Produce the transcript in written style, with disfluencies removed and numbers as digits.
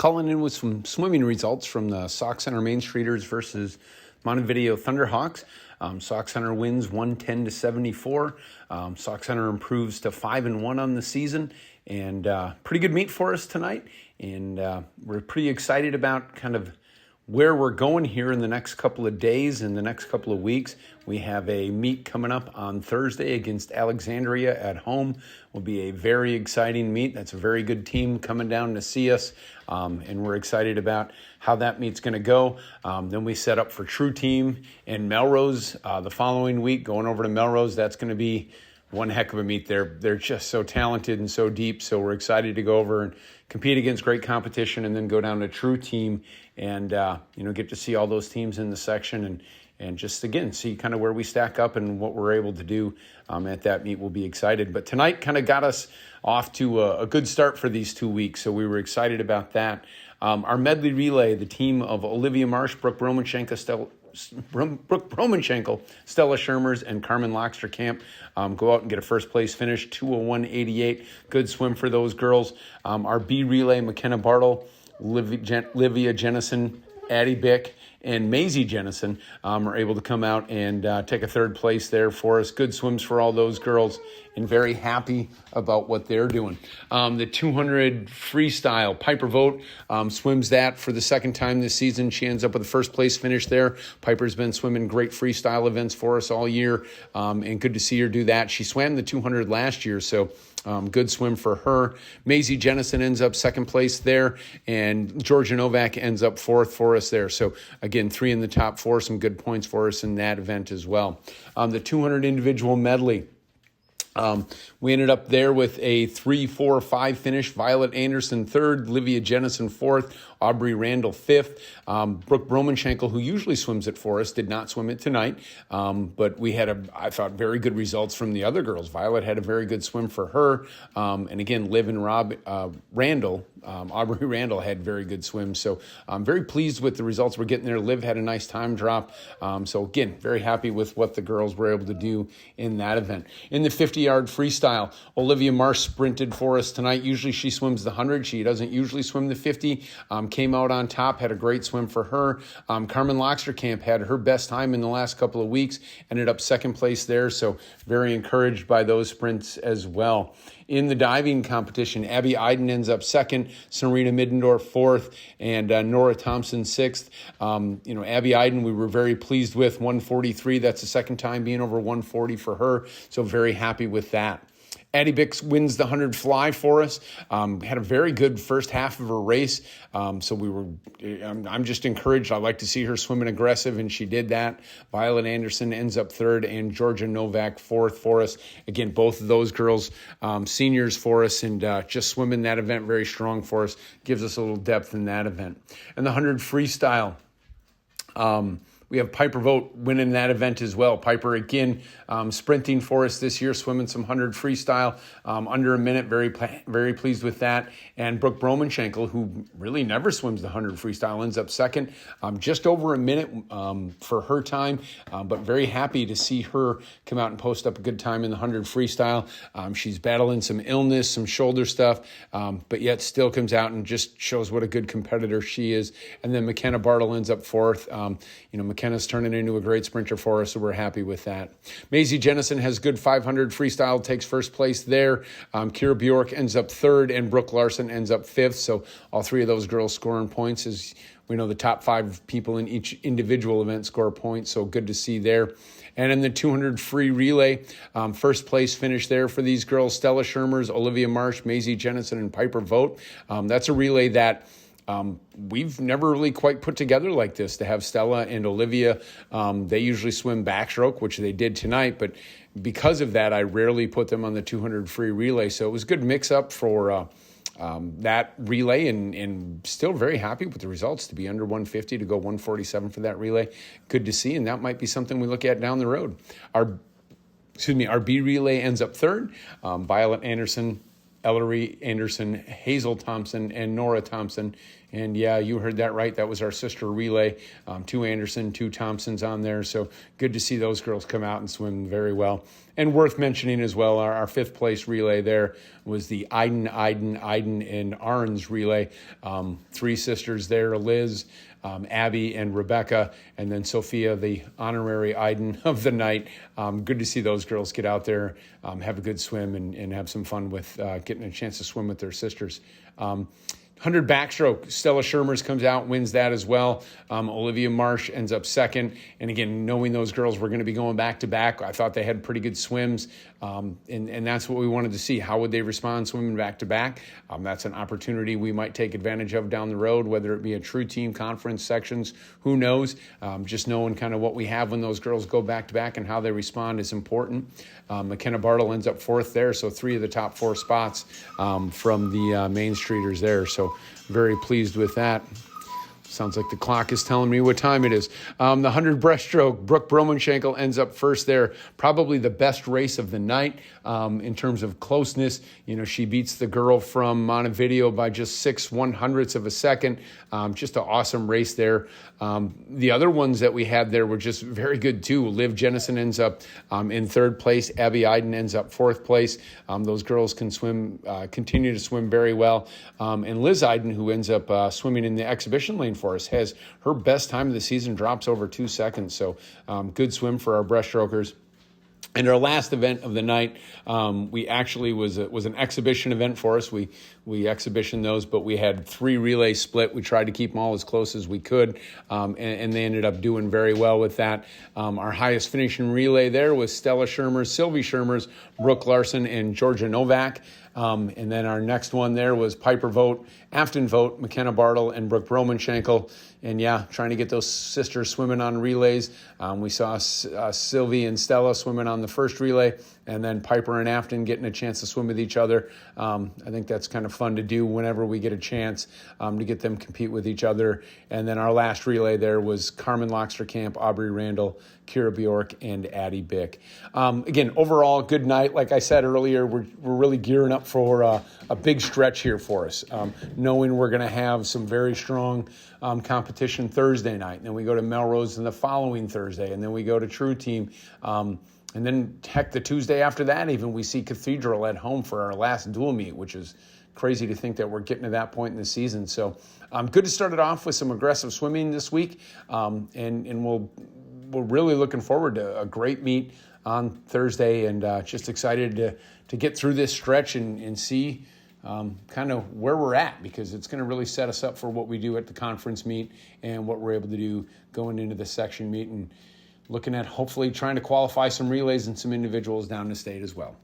Calling in with some swimming results from the Sauk Centre Main Streeters versus Montevideo Thunderhawks. Sauk Centre wins 110-74. Sauk Centre improves to 5-1 on the season, and pretty good meet for us tonight. And we're pretty excited about kind of where we're going here in the next couple of days and the next couple of weeks. We have a meet coming up on Thursday against Alexandria at home. Will be a very exciting meet. That's a very good team coming down to see us, and we're excited about how that meet's going to go. Then we set up for True Team in Melrose the following week, going over to Melrose. That's going to be one heck of a meet. They're just so talented and so deep, so we're excited to go over and compete against great competition and then go down to True Team and get to see all those teams in the section and just, again, see kind of where we stack up and what we're able to do at that meet. We'll be excited. But tonight kind of got us off to a good start for these 2 weeks, so we were excited about that. Our medley relay, the team of Olivia Marsh, Brooke Bromanchenko, Stella Schermers, and Carmen Loxterkamp go out and get a first place finish, 201.88. Good swim for those girls. Our B relay, McKenna Bartle, Livia Jennison, Addie Bick, and Maisie Jennison are able to come out and take a third place there for us. Good swims for all those girls, and very happy about what they're doing. The 200 freestyle, Piper Vogt swims that for the second time this season. She ends up with a first place finish there. Piper's been swimming great freestyle events for us all year, and good to see her do that. She swam the 200 last year, so good swim for her. Maisie Jennison ends up second place there, and Georgia Novak ends up fourth for us there. So, again, 3 in the top 4, some good points for us in that event as well. The 200 individual medley, we ended up there with a 3-4-5 finish. Violet Anderson third, Livia Jennison fourth, Aubrey Randall fifth. Brooke Bromanchenko, who usually swims it for us, did not swim it tonight. But we had, I thought, very good results from the other girls. Violet had a very good swim for her. And again, Liv and Randall, Aubrey Randall had very good swims. So I'm very pleased with the results we're getting there. Liv had a nice time drop. So again, very happy with what the girls were able to do in that event. In the 50-yard freestyle, Olivia Marsh sprinted for us tonight. Usually she swims the 100. She doesn't usually swim the 50. Came out on top, had a great swim for her. Carmen Loxterkamp had her best time in the last couple of weeks, ended up second place there, so very encouraged by those sprints as well. In the diving competition, Abby Iden ends up second, Serena Middendorf fourth, and Nora Thompson sixth. Abby Iden, we were very pleased with 143. That's the second time being over 140 for her, so very happy with that. Addie Bix wins the 100 fly for us. Had a very good first half of her race. I'm just encouraged. I like to see her swimming aggressive, and she did that. Violet Anderson ends up third, and Georgia Novak fourth for us. Again, both of those girls, seniors for us, and just swimming that event very strong for us. Gives us a little depth in that event. And the 100 freestyle, we have Piper Vogt winning that event as well. Piper, again, sprinting for us this year, swimming some 100 freestyle under a minute. Very pleased with that. And Brooke Bromanchenko, who really never swims the 100 freestyle, ends up second, just over a minute for her time. But very happy to see her come out and post up a good time in the 100 freestyle. She's battling some illness, some shoulder stuff, but yet still comes out and just shows what a good competitor she is. And then McKenna Bartle ends up fourth. McKenna's turning into a great sprinter for us, so we're happy with that. Maisie Jennison has good 500 freestyle, takes first place there. Kira Bjork ends up third, and Brooke Larson ends up fifth. So all 3 of those girls scoring points. As we know, the top 5 people in each individual event score points, so good to see there. And in the 200 free relay, first place finish there for these girls, Stella Schermers, Olivia Marsh, Maisie Jennison, and Piper Vogt. That's a relay that we've never really quite put together like this, to have Stella and Olivia. They usually swim backstroke, which they did tonight, but because of that, I rarely put them on the 200 free relay. So it was a good mix-up for that relay, and still very happy with the results, to be under 150, to go 147 for that relay. Good to see, and that might be something we look at down the road. Our B relay ends up third. Violet Anderson, Ellery Anderson, Hazel Thompson, and Nora Thompson. And yeah, you heard that right. That was our sister relay. 2 Anderson, 2 Thompsons on there. So good to see those girls come out and swim very well. And worth mentioning as well, our fifth place relay there was the Iden, and Arns relay. Three sisters there, Liz, Abby, and Rebecca, and then Sophia, the honorary Iden of the night. Good to see those girls get out there, have a good swim, and have some fun with getting a chance to swim with their sisters. 100 backstroke, Stella Shermers comes out, wins that as well. Olivia Marsh ends up second. And again, knowing those girls were going to be going back to back, I thought they had pretty good swims. And that's what we wanted to see. How would they respond swimming back to back? That's an opportunity we might take advantage of down the road, whether it be a true team conference sections, who knows? Just knowing kind of what we have when those girls go back to back and how they respond is important. McKenna Bartle ends up fourth there, so 3 of the top 4 spots from the Main Streeters there. So very pleased with that. Sounds like the clock is telling me what time it is. The 100 breaststroke, Brooke Bromanshenkel ends up first there. Probably the best race of the night in terms of closeness. You know, she beats the girl from Montevideo by just 6/100ths of a second. Just an awesome race there. The other ones that we had there were just very good too. Liv Jennison ends up in third place. Abby Iden ends up fourth place. Those girls can swim, continue to swim very well. And Liz Iden, who ends up swimming in the exhibition lane for us, has her best time of the season, drops over 2 seconds. So good swim for our breaststrokers. And our last event of the night, we actually was an exhibition event for us. We exhibitioned those, but we had 3 relays split. We tried to keep them all as close as we could, and they ended up doing very well with that. Our highest finishing relay there was Stella Shermers, Sylvie Shermers, Brooke Larson, and Georgia Novak. And then our next one there was Piper Vogt, Afton Vogt, McKenna Bartle, and Brooke Bromanshenkel. And yeah, trying to get those sisters swimming on relays. We saw Sylvie and Stella swimming on the first relay, and then Piper and Afton getting a chance to swim with each other. I think that's kind of fun to do whenever we get a chance to get them compete with each other. And then our last relay there was Carmen Lockster-Camp, Aubrey Randall, Kira Bjork, and Addie Bick. Again, overall, good night. Like I said earlier, we're really gearing up for a big stretch here for us, knowing we're going to have some very strong competition Thursday night. And then we go to Melrose in the following Thursday, and then we go to True Team. And then, heck, the Tuesday after that, even, we see Cathedral at home for our last dual meet, which is crazy to think that we're getting to that point in the season. So good to start it off with some aggressive swimming this week. And we're really looking forward to a great meet on Thursday, and just excited to get through this stretch and see kind of where we're at, because it's going to really set us up for what we do at the conference meet and what we're able to do going into the section meet, and looking at hopefully trying to qualify some relays and some individuals down the state as well.